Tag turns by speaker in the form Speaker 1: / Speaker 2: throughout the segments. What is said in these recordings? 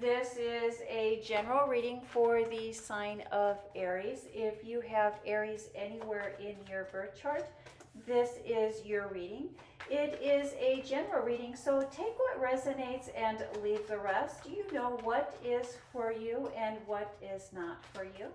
Speaker 1: This is a general reading for the sign of Aries. If you have Aries anywhere in your birth chart, this is your reading. It is a general reading, so take what resonates and leave the rest. You know what is for you and what is not for you.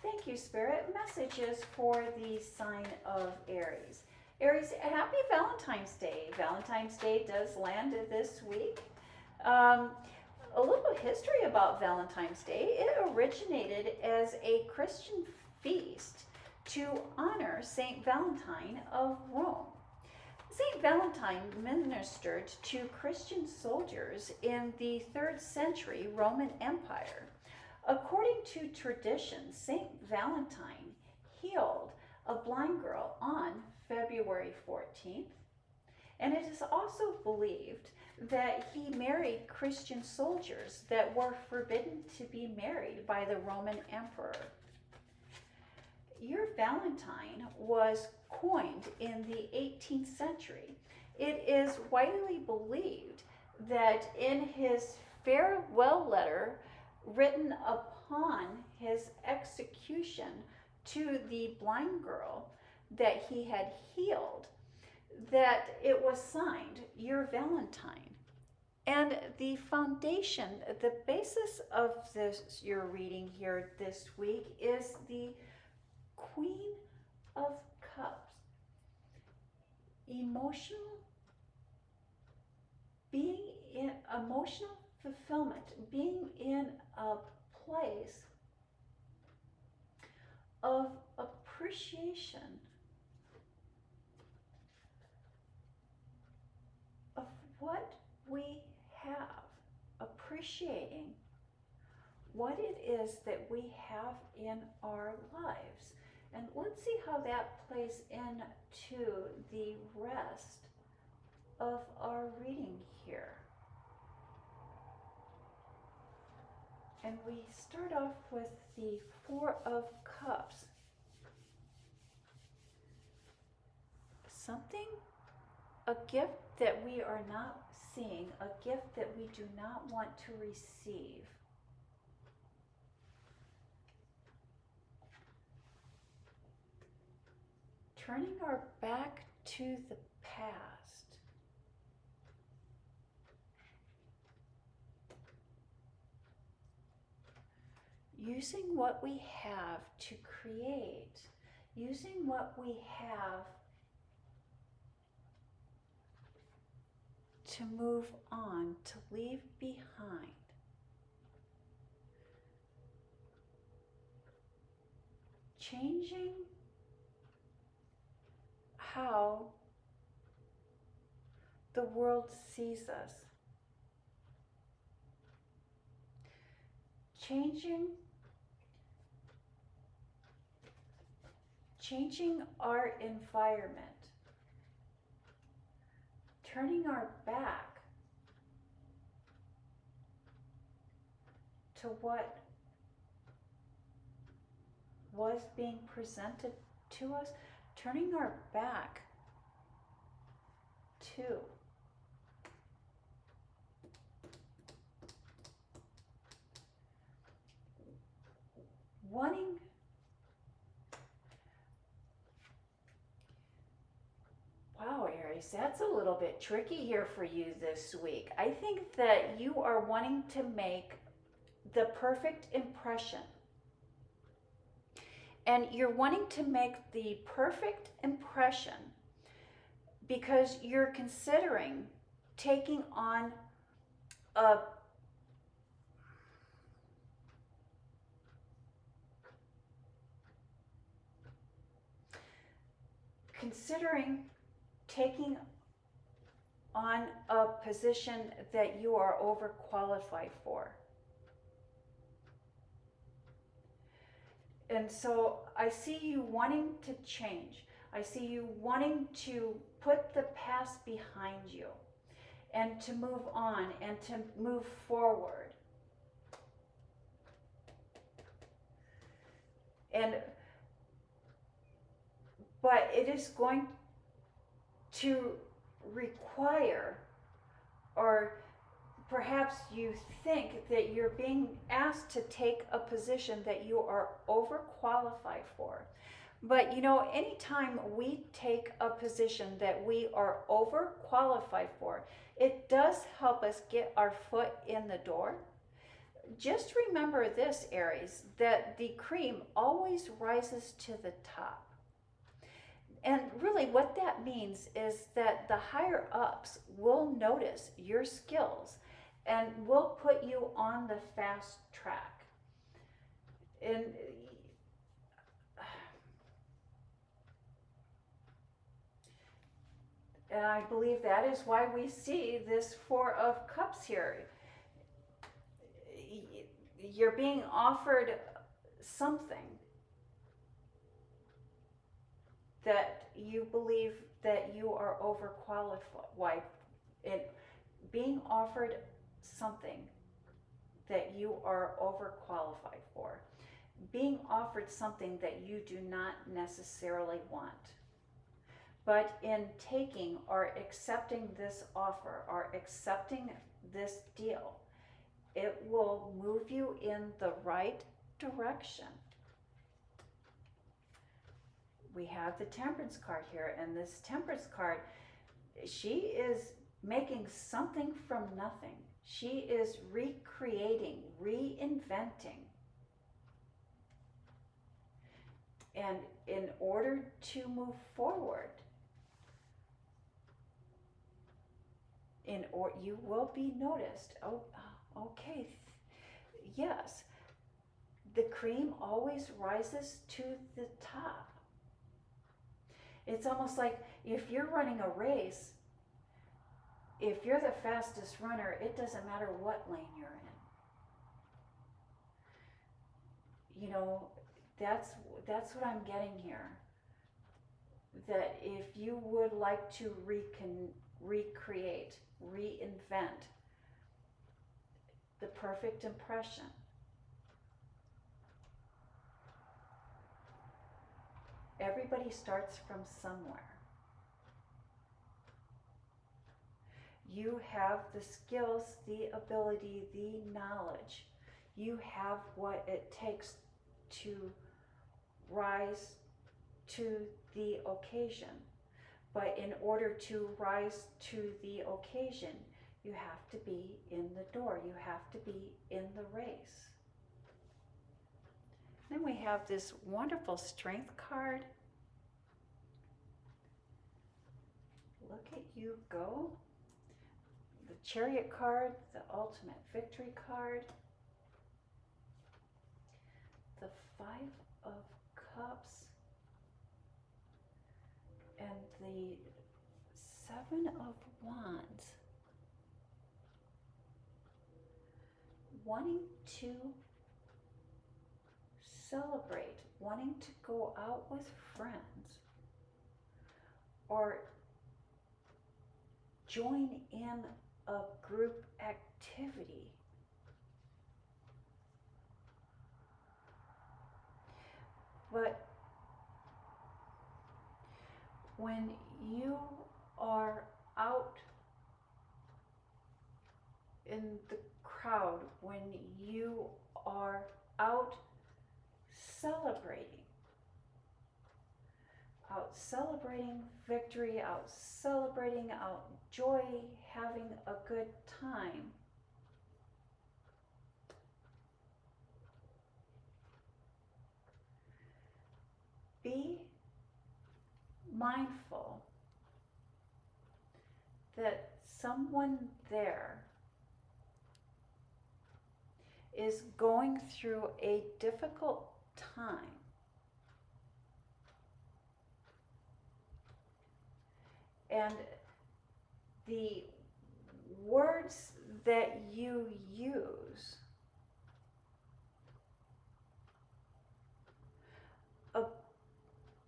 Speaker 1: Thank you, Spirit. Messages for the sign of Aries. Aries, happy Valentine's Day. Valentine's Day does land this week. A little history about Valentine's Day. It originated as a Christian feast to honor Saint Valentine of Rome. Saint Valentine ministered to Christian soldiers in the 3rd century Roman Empire. According to tradition, Saint Valentine healed a blind girl on February 14th, and it is also believed that he married Christian soldiers that were forbidden to be married by the Roman emperor. Your Valentine was coined in the 18th century. It is widely believed that in his farewell letter written upon his execution to the blind girl that he had healed, that it was signed, Your Valentine. And the foundation, the basis of this, your reading here this week, is the Queen of Cups. Emotional fulfillment, being in a place of appreciation of what we have, appreciating what it is that we have in our lives. And let's see how that plays into the rest of our reading here. And we start off with the 4 of Cups. A gift that we are not seeing, a gift that we do not want to receive. Turning our back to the past. Using what we have to create, using what we have to move on, to leave behind. Changing how the world sees us. Changing our environment. Turning our back to what was being presented to us, turning our back to wanting Wow, Aries, that's a little bit tricky here for you this week. I think that you are wanting to make the perfect impression. And you're wanting to make the perfect impression because you're considering taking on a position that you are overqualified for. And so I see you wanting to change. I see you wanting to put the past behind you and to move on and to move forward. But it is going to require or perhaps you think that you're being asked to take a position that you are overqualified for. But you know, anytime we take a position that we are overqualified for, it does help us get our foot in the door. Just remember this, Aries, that the cream always rises to the top. And really what that means is that the higher ups will notice your skills and will put you on the fast track. And I believe that is why we see this Four of Cups here. You're being offered something that you believe that you are overqualified, and being offered something that you are overqualified for, being offered something that you do not necessarily want. But in taking or accepting this offer or accepting this deal, it will move you in the right direction. We have the Temperance card here, and this Temperance card, she is making something from nothing. She is recreating, reinventing. And in order to move forward, you will be noticed. Oh, okay. Yes. The cream always rises to the top. It's almost like if you're running a race, if you're the fastest runner, it doesn't matter what lane you're in. You know, that's what I'm getting here. That if you would like to recreate, reinvent the perfect impression, everybody starts from somewhere. You have the skills, the ability, the knowledge. You have what it takes to rise to the occasion. But in order to rise to the occasion, you have to be in the door. You have to be in the race. Then we have this wonderful Strength card. Look at you go. The Chariot card, the Ultimate Victory card, the Five of Cups, and the Seven of Wands. Wanting to celebrate, wanting to go out with friends, or join in a group activity. But when you are out in the crowd, when you are out celebrating victory, out celebrating, out joy, having a good time, be mindful that someone there is going through a difficult time. And the words that you use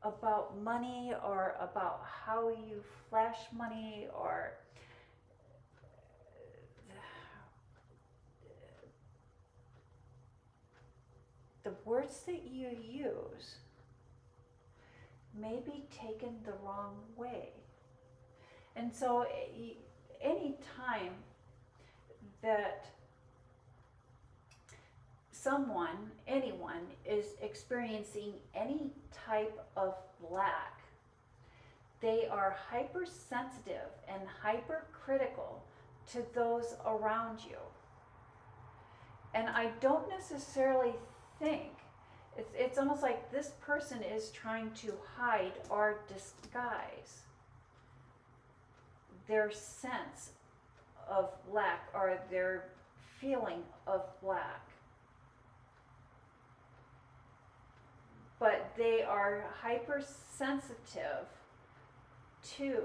Speaker 1: about money, or about how you flash money, or the words that you use may be taken the wrong way. And so any time that someone, anyone, is experiencing any type of lack, they are hypersensitive and hypercritical to those around you. And I don't necessarily think, it's almost like this person is trying to hide or disguise their sense of lack or their feeling of lack. But they are hypersensitive to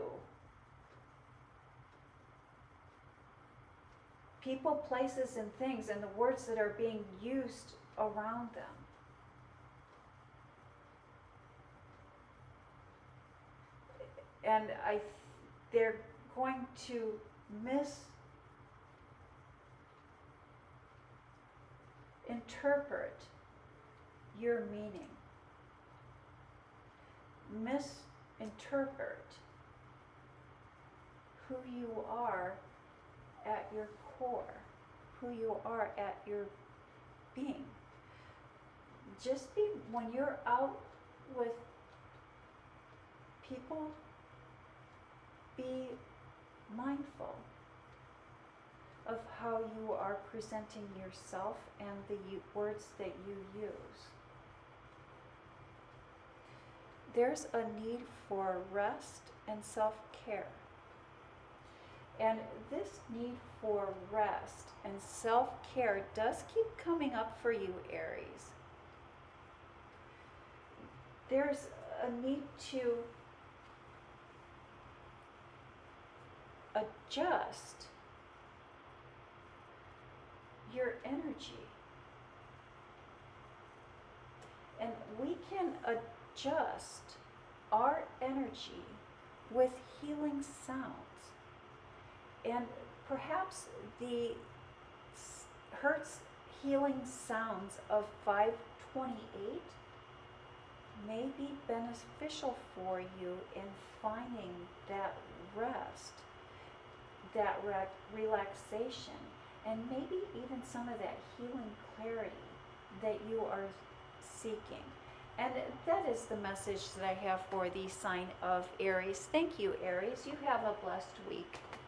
Speaker 1: people, places, and things, and the words that are being used around them. And they're going to misinterpret your meaning, misinterpret who you are at your core, who you are at your being. Just be, when you're out with people, be mindful of how you are presenting yourself and the words that you use. There's a need for rest and self-care. And this need for rest and self-care does keep coming up for you, Aries. There's a need to adjust your energy. And we can adjust our energy with healing sounds. And perhaps the Hertz healing sounds of 528 may be beneficial for you in finding that rest, that relaxation, and maybe even some of that healing clarity that you are seeking. And that is the message that I have for the sign of Aries. Thank you, Aries. You have a blessed week.